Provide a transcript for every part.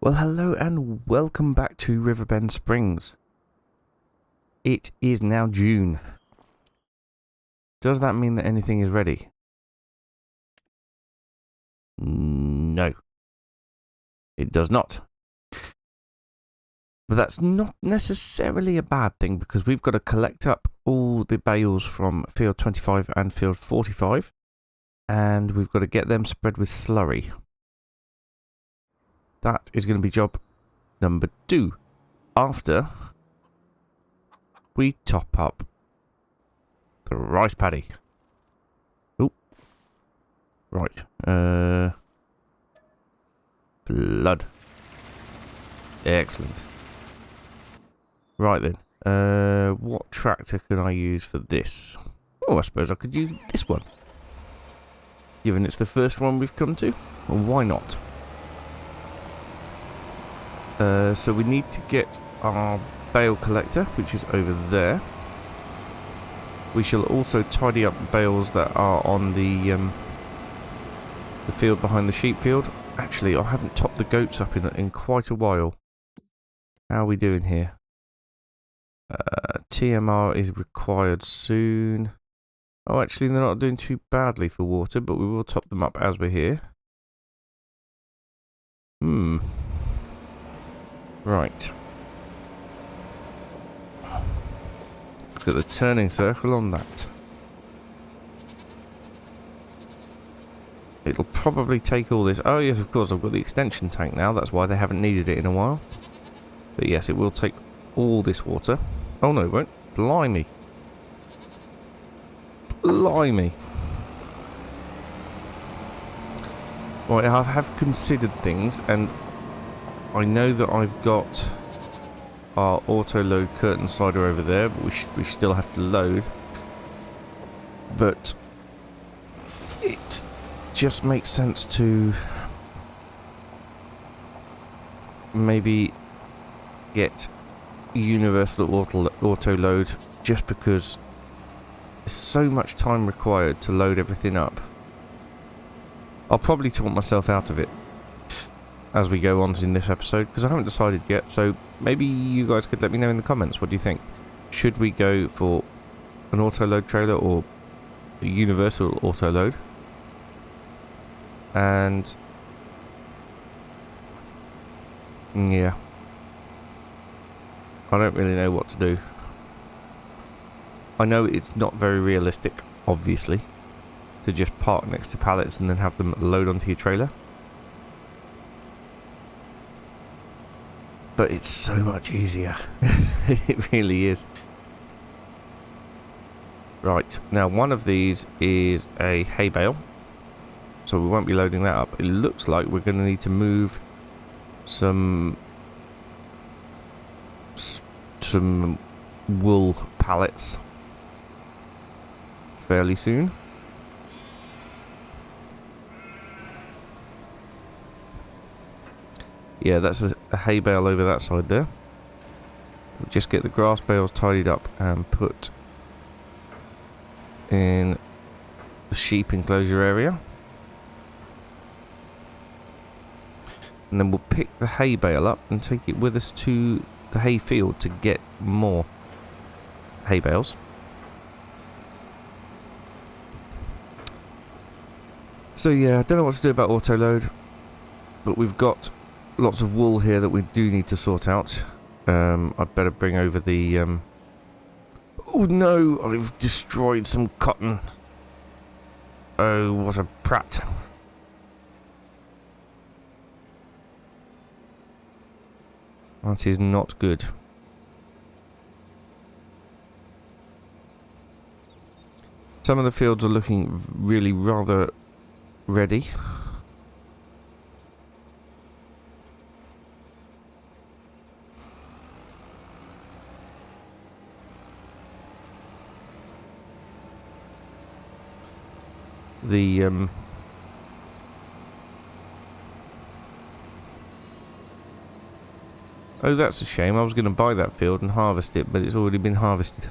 Well, hello and welcome back to Riverbend Springs. It is now June. Does that mean that anything is ready? No, it does not. But that's not necessarily a bad thing because we've got to collect up all the bales from field 25 and field 45 and we've got to get them spread with slurry. That is going to be job number 2 after we top up the rice paddy. Oh, right. Blood. Excellent. Right then. What tractor can I use for this? Oh, I suppose I could use this one. Given it's the first one we've come to. Well, why not? So we need to get our bale collector, which is over there. We shall also tidy up bales that are on the field behind the sheep field. Actually, I haven't topped the goats up in quite a while. How are we doing here? TMR is required soon. Oh, actually, they're not doing too badly for water, but we will top them up as we're here. Right. Look at the turning circle on that. It'll probably take all this. Oh, yes, of course, I've got the extension tank now. That's why they haven't needed it in a while. But yes, it will take all this water. Oh, no, it won't. Blimey. Blimey. Right, I have considered things, and I know that I've got our auto-load curtain slider over there, but we still have to load. But it just makes sense to maybe get universal auto-load, just because there's so much time required to load everything up. I'll probably talk myself out of it as we go on in this episode, because I haven't decided yet, so maybe you guys could let me know in the comments. What do you think? Should we go for an auto-load trailer or a universal auto-load? And yeah, I don't really know what to do. I know it's not very realistic, obviously, to just park next to pallets and then have them load onto your trailer. But it's so much easier. It really is. Right, now one of these is a hay bale, so we won't be loading that up. It looks like we're going to need to move some wool pallets fairly soon. Yeah, that's a hay bale over that side there. We'll just get the grass bales tidied up and put in the sheep enclosure area. And then we'll pick the hay bale up and take it with us to the hay field to get more hay bales. So yeah, I don't know what to do about auto load, but we've got lots of wool here that we do need to sort out. I'd better bring over the oh no, I've destroyed some cotton. Oh, what a prat. That is not good. Some of the fields are looking really rather ready. The oh, that's a shame. I was going to buy that field and harvest it, but it's already been harvested.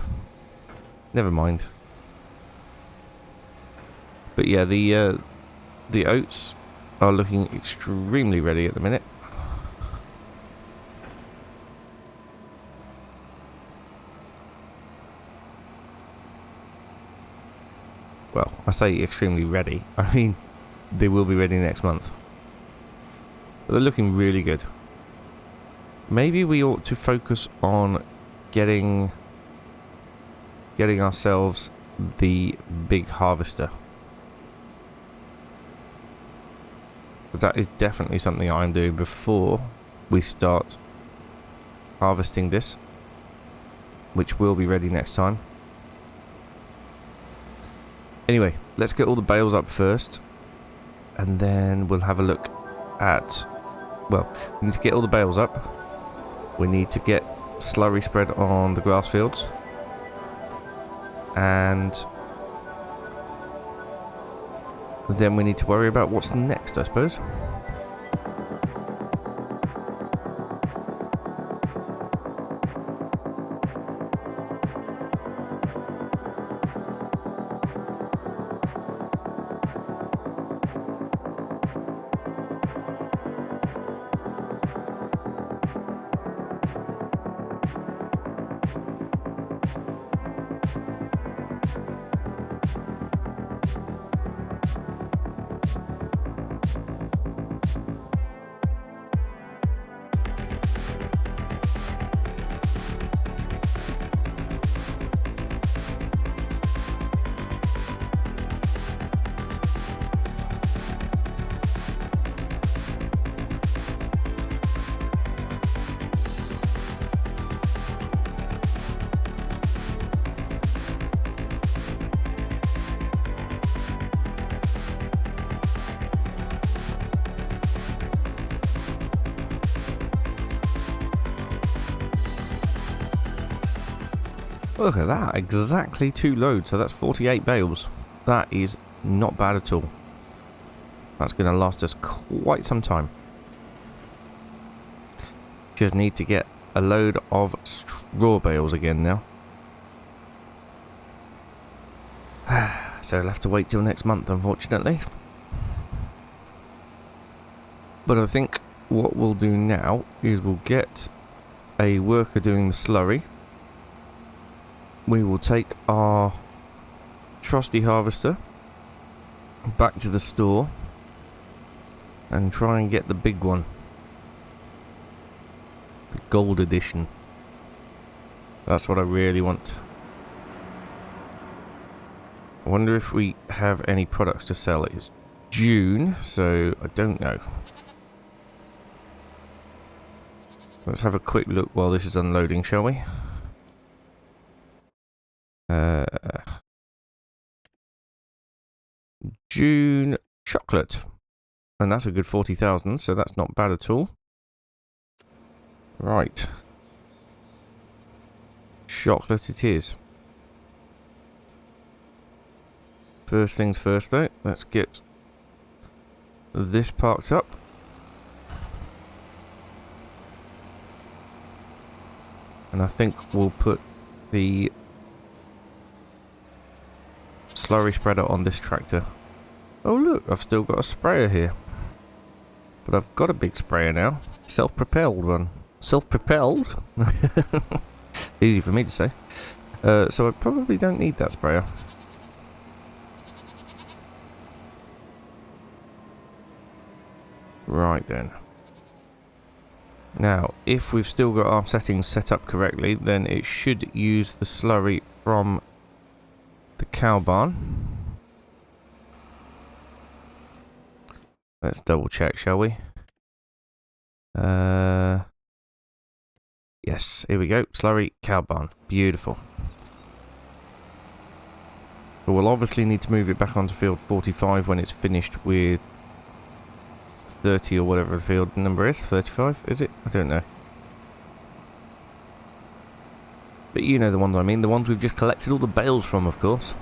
Never mind. But yeah, the oats are looking extremely ready at the minute. well, I say extremely ready. I mean, they will be ready next month. But they're looking really good. Maybe we ought to focus on getting ourselves the big harvester. But that is definitely something I'm doing before we start harvesting this, which will be ready next time. Anyway, let's get all the bales up first, and then we'll have a look at, well, we need to get all the bales up. We need to get slurry spread on the grass fields, and then we need to worry about what's next, I suppose. Look at that, exactly 2 loads, so that's 48 bales. That is not bad at all. That's going to last us quite some time. Just need to get a load of straw bales again now. So I'll have to wait till next month, unfortunately. But I think what we'll do now is we'll get a worker doing the slurry. We will take our trusty harvester back to the store and try and get the big one. The gold edition. That's what I really want. I wonder if we have any products to sell. It's June, so I don't know. Let's have a quick look while this is unloading, shall we? June chocolate, and that's a good 40,000, so that's not bad at all. Right, chocolate it is. First things first though, let's get this parked up. And I think we'll put the slurry spreader on this tractor. Oh look, I've still got a sprayer here. But I've got a big sprayer now. Self-propelled one. Self-propelled? Easy for me to say. So I probably don't need that sprayer. Right then. Now, if we've still got our settings set up correctly, then it should use the slurry from the cow barn. Let's double check, shall we? Yes, here we go. Slurry cow barn. Beautiful. But we'll obviously need to move it back onto field 45 when it's finished with 30 or whatever the field number is. 35, is it? I don't know. But you know the ones I mean. The ones we've just collected all the bales from, of course.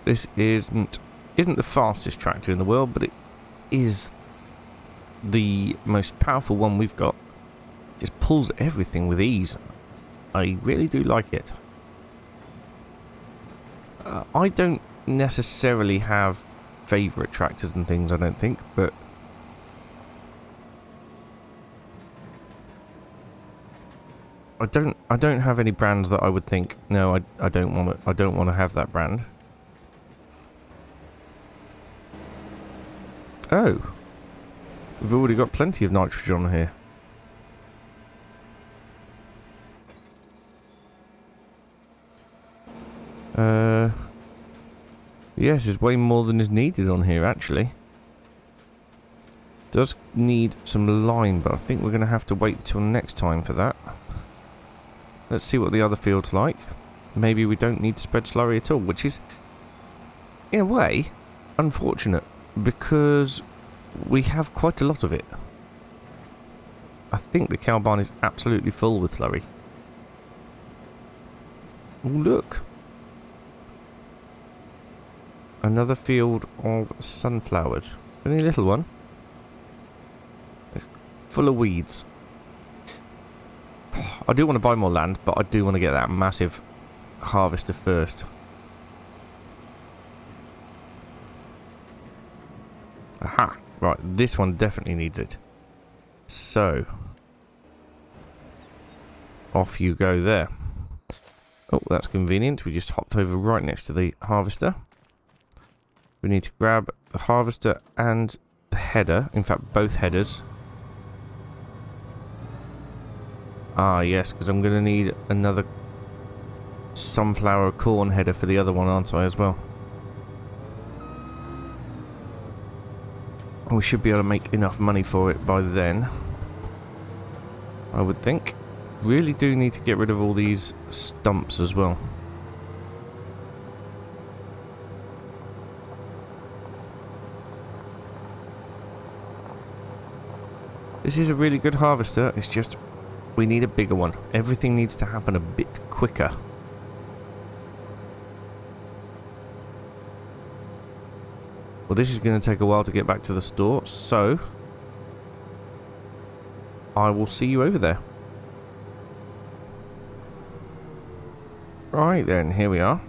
This isn't the fastest tractor in the world, but it is the most powerful one we've got. Just pulls everything with ease. I really do like it. I don't necessarily have favourite tractors and things, I don't think, but I don't have any brands that I would think, no, I don't want to have that brand. Oh. We've already got plenty of nitrogen on here. Yes, there's way more than is needed on here, actually. Does need some lime, but I think we're going to have to wait till next time for that. Let's see what the other field's like. Maybe we don't need to spread slurry at all, which is, in a way, unfortunate, because we have quite a lot of it. I think the cow barn is absolutely full with slurry. Oh, look. Another field of sunflowers. Only a little one. It's full of weeds. I do want to buy more land, but I do want to get that massive harvester first. Aha! Right, this one definitely needs it. So, off you go there. Oh, that's convenient. We just hopped over right next to the harvester. We need to grab the harvester and the header. In fact, both headers. Ah, yes, because I'm going to need another sunflower corn header for the other one, aren't I, as well? We should be able to make enough money for it by then, I would think. Really do need to get rid of all these stumps as well. This is a really good harvester, it's just we need a bigger one. Everything needs to happen a bit quicker. Well, this is going to take a while to get back to the store, so I will see you over there. Right then, here we are.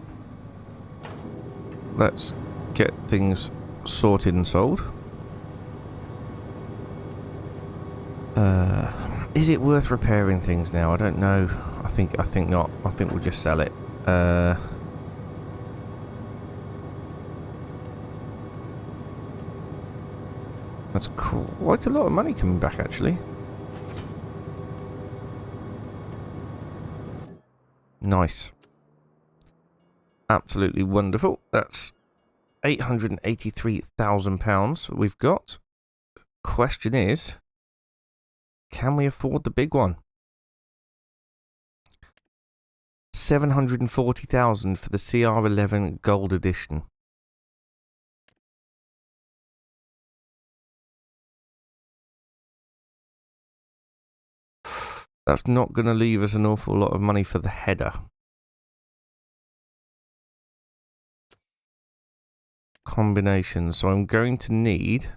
Let's get things sorted and sold. Is it worth repairing things now? I don't know. I think not. I think we'll just sell it. That's quite a lot of money coming back, actually. Nice. Absolutely wonderful. That's £883,000 we've got. Question is, can we afford the big one? 740,000 for the CR11 Gold Edition. That's not going to leave us an awful lot of money for the header. Combination. So I'm going to need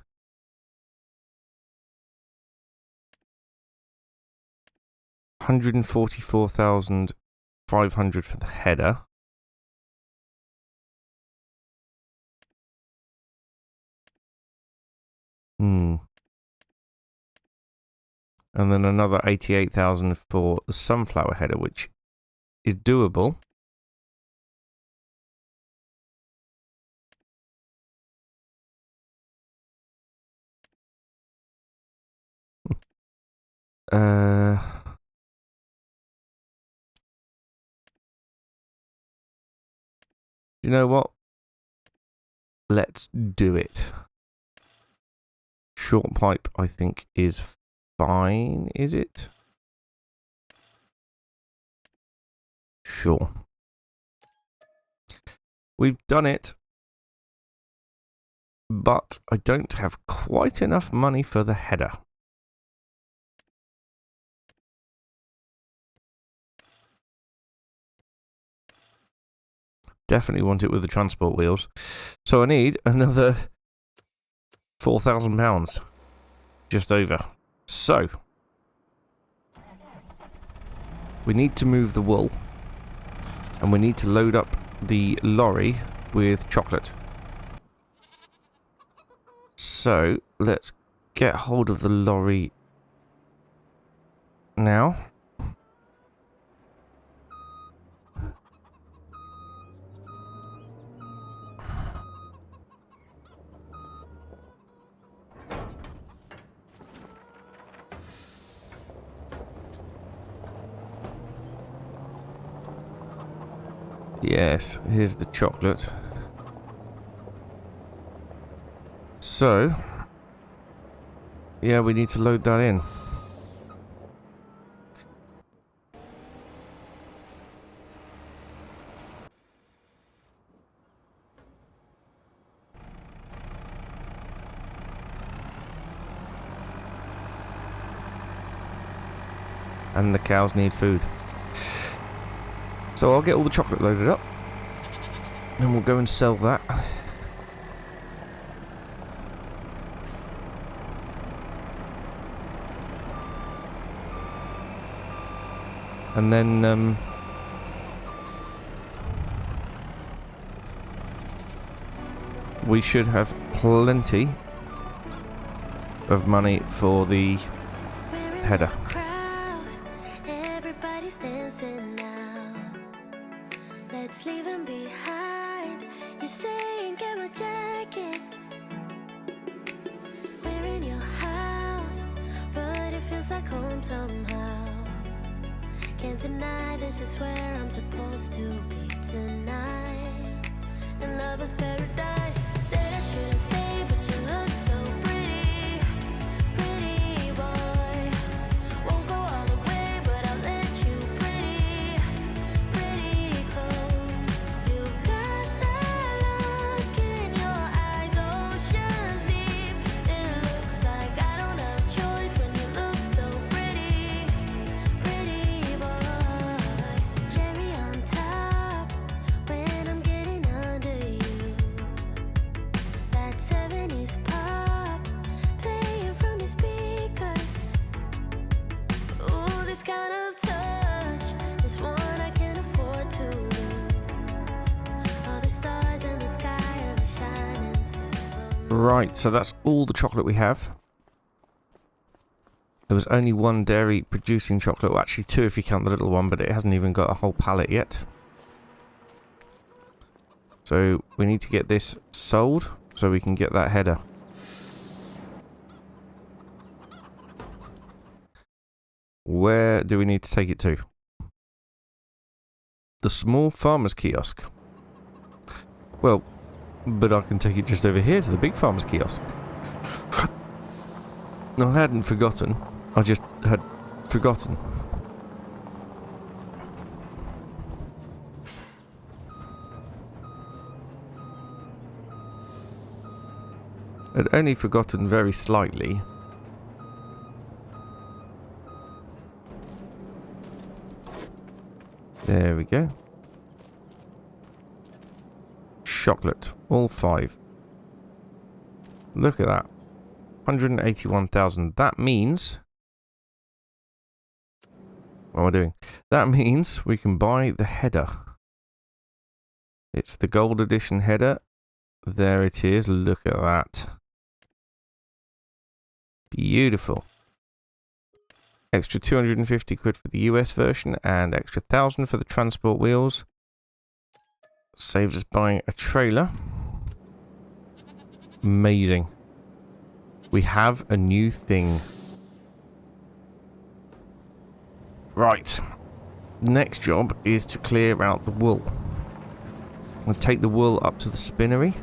144,500 for the header. And then another 88,000 for the sunflower header, which is doable. You know what? Let's do it. Short pipe, I think, is fine, is it? Sure. We've done it. But I don't have quite enough money for the header. Definitely want it with the transport wheels. So I need another £4,000. Just over. So we need to move the wool. And we need to load up the lorry with chocolate. So let's get hold of the lorry now. Yes, here's the chocolate. So, yeah, we need to load that in. And the cows need food. So I'll get all the chocolate loaded up. And we'll go and sell that. And then we should have plenty of money for the header. Everybody's dancing now. Let's leave them behind. You say get my jacket. We're in your house, but it feels like home somehow. Can't deny this is where I'm supposed to be tonight. And love is paradise. Said I shouldn't stay, but you look so pretty, pretty boy. Won't go all the way, but I'll let you pretty, pretty close. You've got that look in your eyes, oceans deep. It looks like I don't have a choice when you look so pretty, pretty boy. Cherry on top when I'm getting under you. That 70s pop playing from your speakers. Ooh, this kind of touch is one I can't afford to lose. All the stars in the sky have a shining silver. Right, so that's all the chocolate we have. There was only one dairy producing chocolate, well actually two if you count the little one, but it hasn't even got a whole pallet yet. So we need to get this sold so we can get that header. Where do we need to take it to? The small farmer's kiosk. Well, but I can take it just over here to the big farmer's kiosk. No, I hadn't forgotten. I just had forgotten. I'd only forgotten very slightly. There we go. Chocolate. All 5. Look at that. 181,000. That means... What am I doing? That means we can buy the header. It's the gold edition header. There it is. Look at that. Beautiful. Extra 250 quid for the US version and extra 1,000 for the transport wheels. Saves us buying a trailer. Amazing. We have a new thing. Right. Next job is to clear out the wool. I'll take the wool up to the spinnery.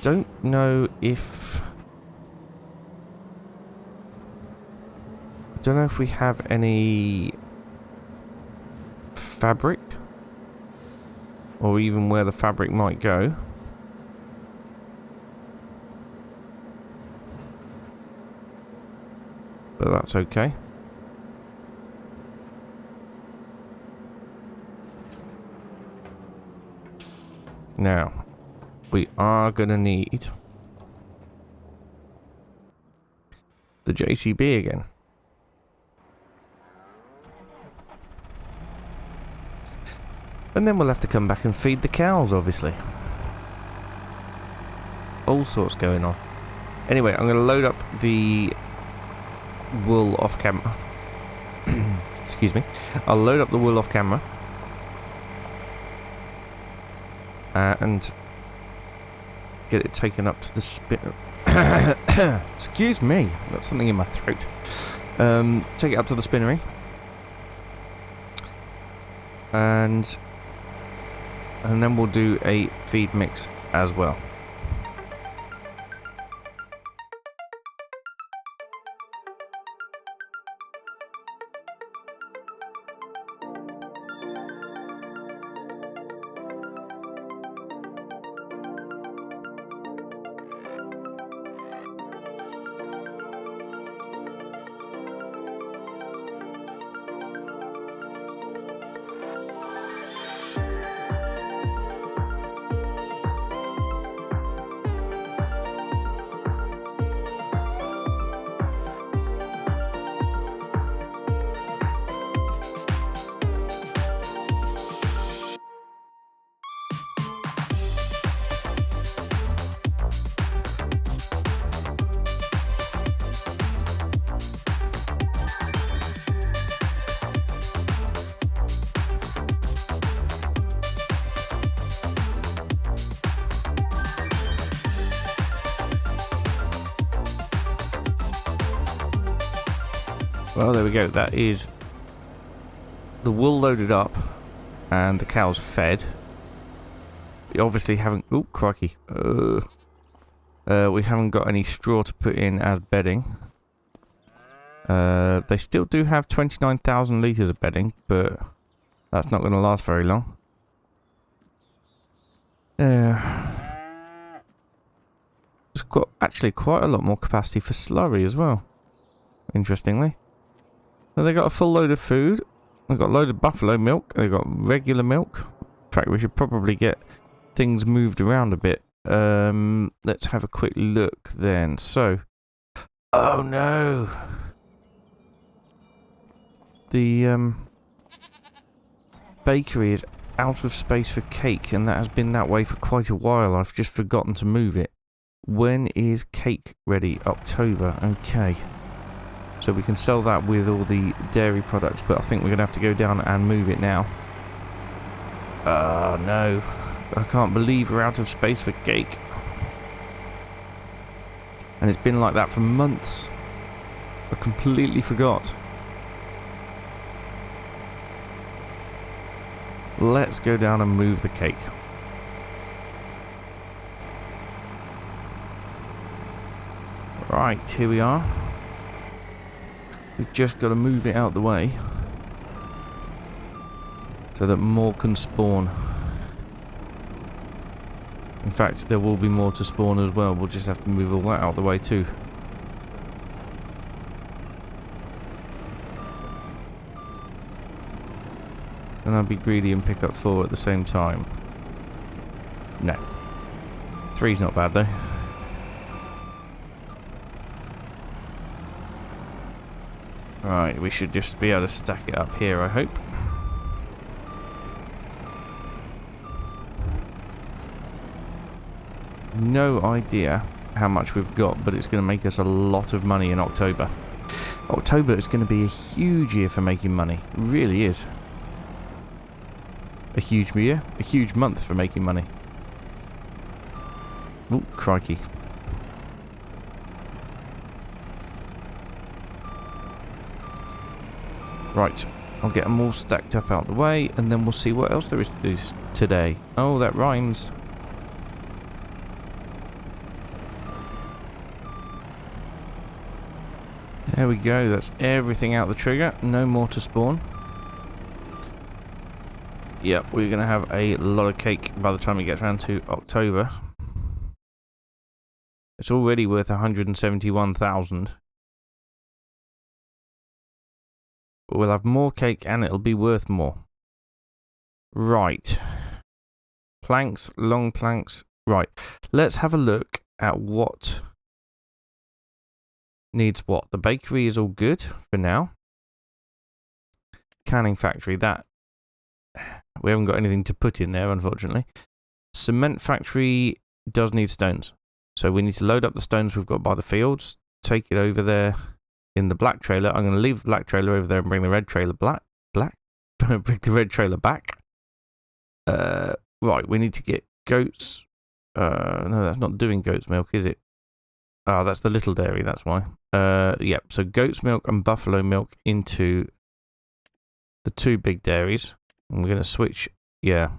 Don't know if... Don't know if we have any fabric or even where the fabric might go. But that's okay. Now, we are going to need the JCB again. And then we'll have to come back and feed the cows, obviously. All sorts going on. Anyway, I'm going to load up the wool off camera. Excuse me. I'll load up the wool off camera. And get it taken up to the spinner. Excuse me. I've got something in my throat. Take it up to the spinnery. and then we'll do a feed mix as well. Well, there we go. That is the wool loaded up and the cows fed. We obviously haven't... Oh, crikey. We haven't got any straw to put in as bedding. They still do have 29,000 litres of bedding, but that's not going to last very long. There's actually quite a lot more capacity for slurry as well, interestingly. So they got a full load of food. They've got a load of buffalo milk. They've got regular milk. In fact, we should probably get things moved around a bit. Let's have a quick look then. So, oh no, the bakery is out of space for cake, and that has been that way for quite a while. I've just forgotten to move it. When is cake ready? October. Okay. So we can sell that with all the dairy products, but I think we're going to have to go down and move it now. Oh no. I can't believe we're out of space for cake. And it's been like that for months. I completely forgot. Let's go down and move the cake. Right, here we are. We've just got to move it out the way so that more can spawn. In fact, there will be more to spawn as well. We'll just have to move all that out the way too. And I'll be greedy and pick up 4 at the same time. No. 3's not bad though. Right, we should just be able to stack it up here, I hope. No idea how much we've got, but it's going to make us a lot of money in October. October is going to be a huge year for making money. It really is. A huge year, a huge month for making money. Oh, crikey. Right, I'll get them all stacked up out the way, and then we'll see what else there is to do today. Oh, that rhymes. There we go, that's everything out the trigger. No more to spawn. Yep, we're going to have a lot of cake by the time it gets around to October. It's already worth 171,000. But we'll have more cake and it'll be worth more. Right. Planks, long planks. Right. Let's have a look at what needs what. The bakery is all good for now. Canning factory, that we haven't got anything to put in there, unfortunately. Cement factory does need stones. So we need to load up the stones we've got by the fields, take it over there in the black trailer. I'm going to leave the black trailer over there and bring the red trailer bring the red trailer back. Right, we need to get goats. No, that's not doing goat's milk, is it? Oh, that's the little dairy, that's why. Yep, so goat's milk and buffalo milk into the 2 big dairies. And we're going to switch, yeah.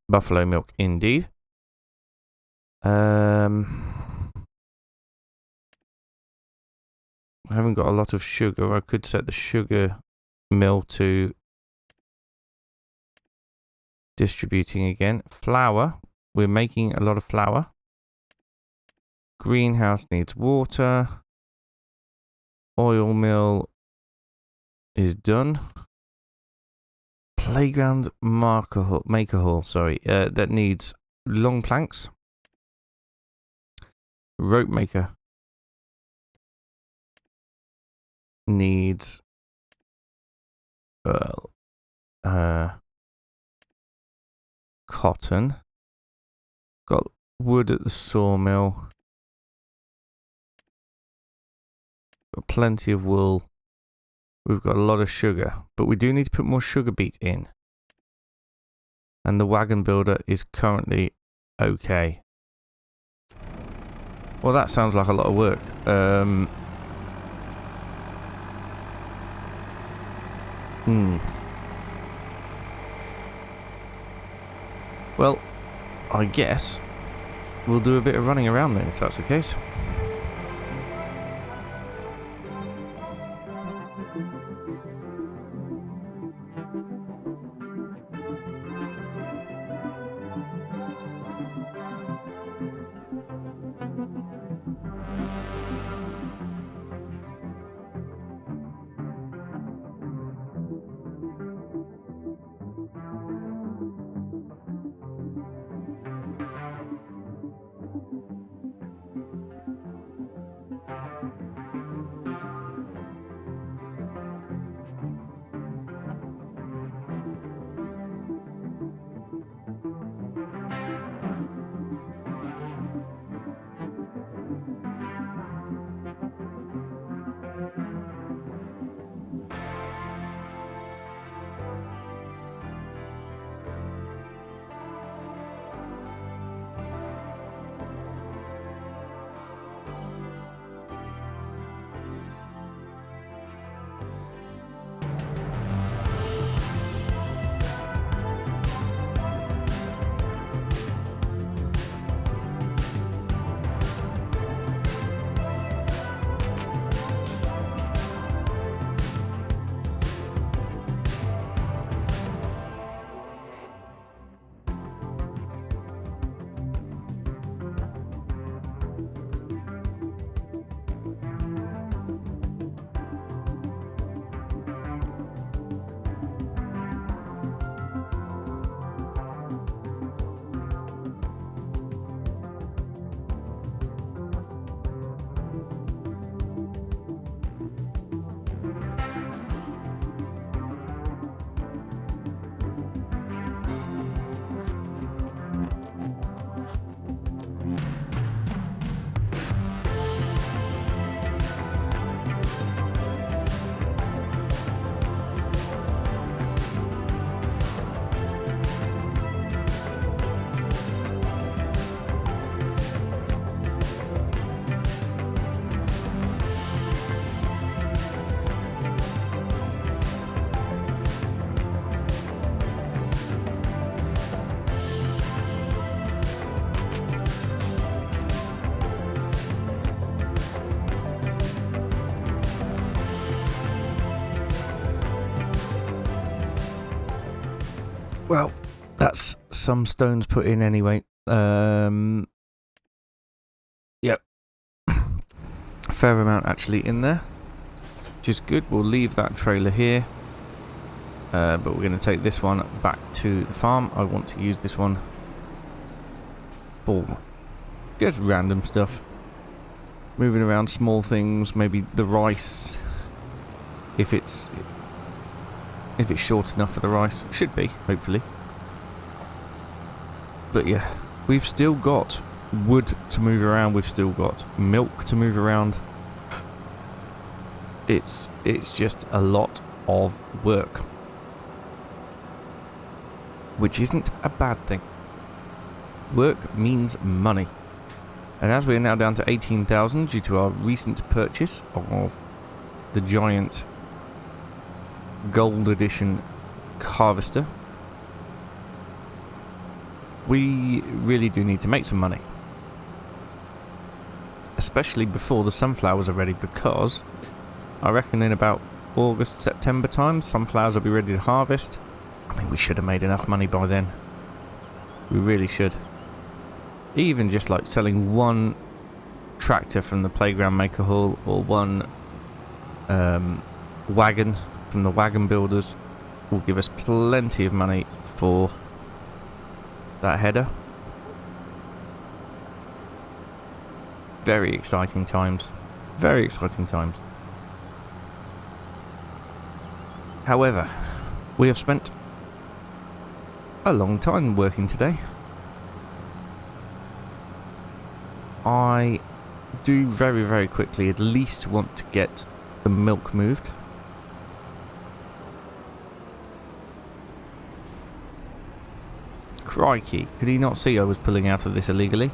Buffalo milk, indeed. I haven't got a lot of sugar. I could set the sugar mill to distributing again. Flour. We're making a lot of flour. Greenhouse needs water. Oil mill is done. Playground maker hall, sorry. That needs long planks. Rope maker needs cotton. Got wood at the sawmill. Got plenty of wool. We've got a lot of sugar, but we do need to put more sugar beet in. And the wagon builder is currently okay. Well, that sounds like a lot of work. Well, I guess we'll do a bit of running around then, if that's the case. Well, that's some stones put in anyway. Yep. Fair amount actually in there, which is good. We'll leave that trailer here. But we're going to take this one back to the farm. I want to use this one for just random stuff. Moving around small things, maybe the rice. If it's short enough for the rice. Should be, hopefully. But yeah, we've still got wood to move around. We've still got milk to move around. It's just a lot of work. Which isn't a bad thing. Work means money. And as we are now down to 18,000 due to our recent purchase of the giant Gold Edition harvester. We really do need to make some money. Especially before the sunflowers are ready, because I reckon in about August, September time, sunflowers will be ready to harvest. I mean, we should have made enough money by then. We really should. Even just like selling one tractor from the Playground Maker Hall, or one wagon from the wagon builders, will give us plenty of money for that header. Very exciting times. Very exciting times. However, we have spent a long time working today. I do very, very quickly at least want to get the milk moved. Crikey, could he not see I was pulling out of this illegally?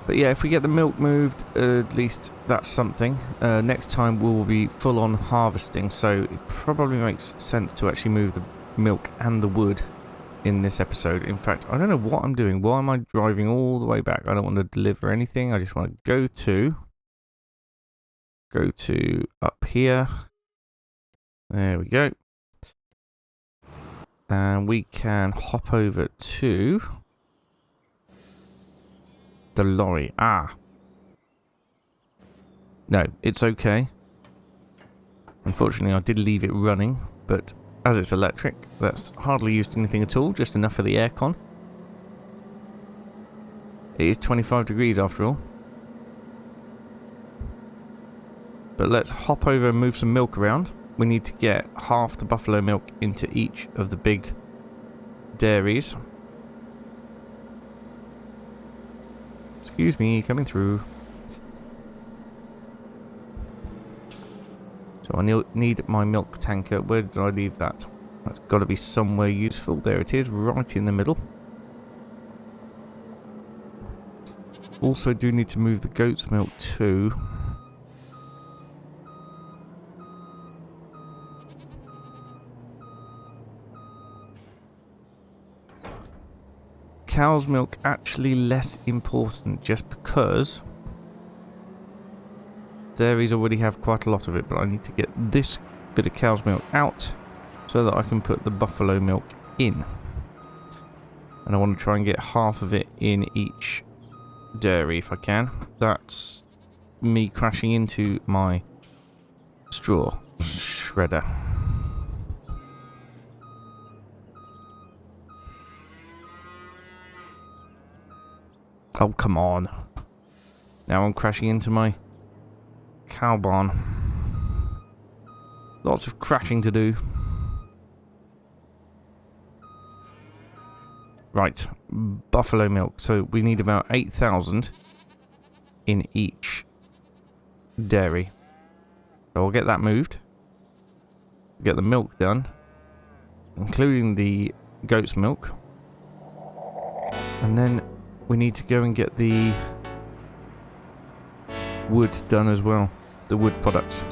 But yeah, if we get the milk moved, at least that's something. Next time we will be full on harvesting, so it probably makes sense to actually move the milk and the wood in this episode. In fact, I don't know what I'm doing. Why am I driving all the way back? I don't want to deliver anything. I just want to go to up here. There we go. And we can hop over to the lorry. No, it's okay. Unfortunately, I did leave it running, but as it's electric, that's hardly used anything at all, just enough for the aircon. It is 25 degrees after all. But let's hop over and move some milk around. We need to get half the buffalo milk into each of the big dairies. Excuse me, coming through. So I need my milk tanker. Where did I leave that? That's got to be somewhere useful. There it is, right in the middle. Also do need to move the goat's milk too. Cow's milk actually less important, just because dairies already have quite a lot of it, but I need to get this bit of cow's milk out so that I can put the buffalo milk in. And I want to try and get half of it in each dairy if I can. That's me crashing into my straw shredder. Oh, come on. Now I'm crashing into my cow barn. Lots of crashing to do. Right, buffalo milk. So we need about 8,000 in each dairy. So I'll get that moved. Get the milk done, including the goat's milk. And then we need to go and get the wood done as well. The wood products.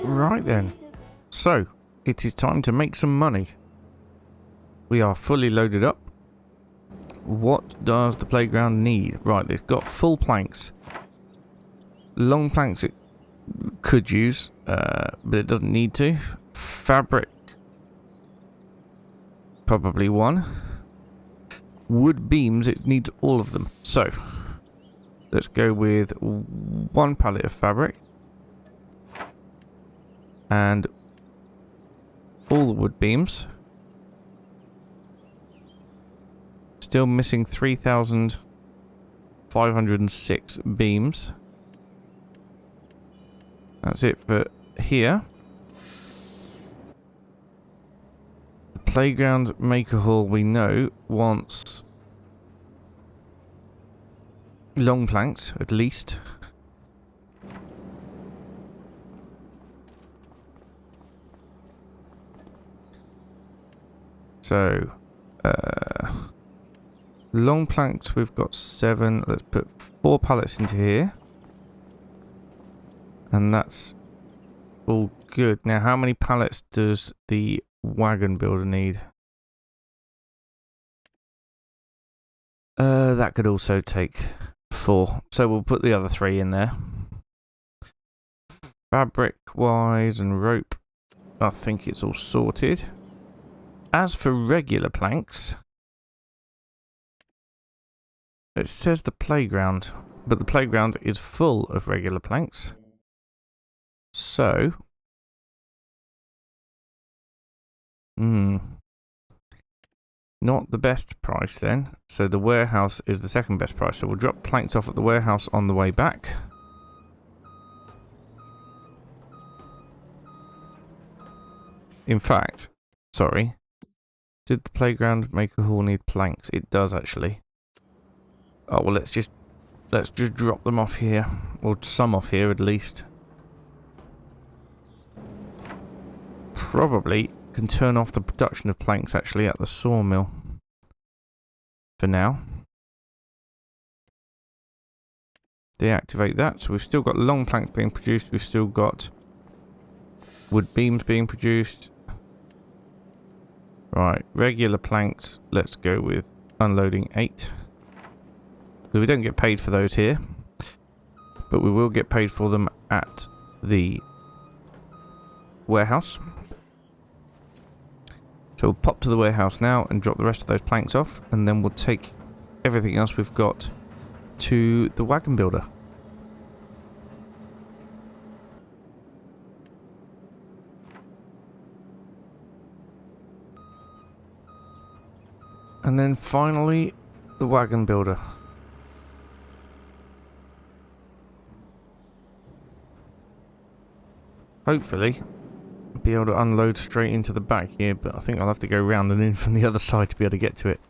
Right then, so it is time to make some money. We are fully loaded up. What does the playground need? Right, it's got full planks. Long planks it could use, but it doesn't need to. Fabric, probably one. Wood beams, it needs all of them. So, let's go with 1 pallet of fabric. And all the wood beams. Still missing 3,506 beams. That's it for here. The playground maker hall we know wants long planks at least. So, long planks we've got 7. Let's put 4 pallets into here. And that's all good. Now, how many pallets does the wagon builder need? That could also take 4. So we'll put the other 3 in there. Fabric-wise and rope, I think it's all sorted. As for regular planks, it says the playground, but the playground is full of regular planks. So, not the best price then. So the warehouse is the second best price. So we'll drop planks off at the warehouse on the way back. In fact, sorry, did the playground maker hall need planks? It does actually. Oh well, let's just drop them off here, or some off here at least. Probably can turn off the production of planks actually at the sawmill for now. Deactivate that. So we've still got long planks being produced. We've still got wood beams being produced. Right, regular planks. Let's go with unloading 8. Because we don't get paid for those here, but we will get paid for them at the warehouse. So we'll pop to the warehouse now and drop the rest of those planks off, and then we'll take everything else we've got to the wagon builder. And then finally, the wagon builder. Hopefully, be able to unload straight into the back here, but I think I'll have to go round and in from the other side to be able to get to it.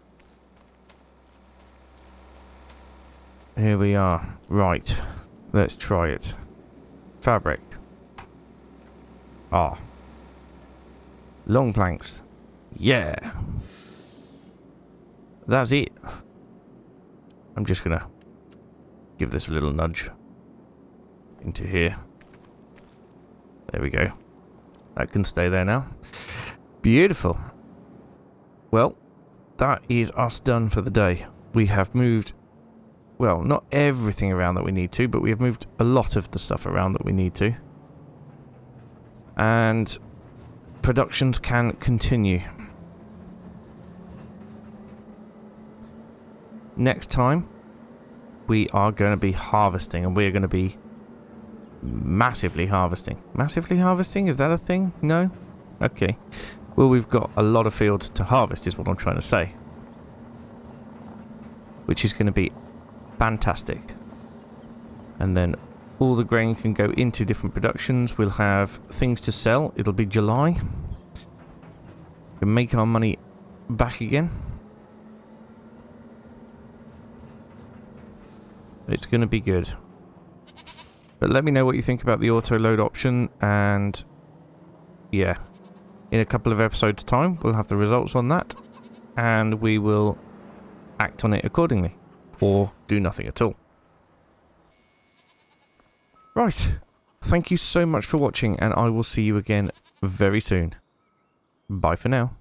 Here we are. Right. Let's try it. Fabric. Ah. Long planks. Yeah. That's it. I'm just gonna give this a little nudge into here. There we go. That can stay there now. Beautiful. Well, that is us done for the day. We have moved, well, not everything around that we need to, but we have moved a lot of the stuff around that we need to. And productions can continue. Next time, we are going to be harvesting, and we are going to be massively harvesting. Massively harvesting? Is that a thing? No? Okay. Well, we've got a lot of fields to harvest is what I'm trying to say. Which is going to be fantastic. And then all the grain can go into different productions. We'll have things to sell. It'll be July. We can make our money back again. It's going to be good. But let me know what you think about the auto load option, and yeah, in a couple of episodes time we'll have the results on that, and we will act on it accordingly, or do nothing at all. Right, thank you so much for watching, and I will see you again very soon. Bye for now.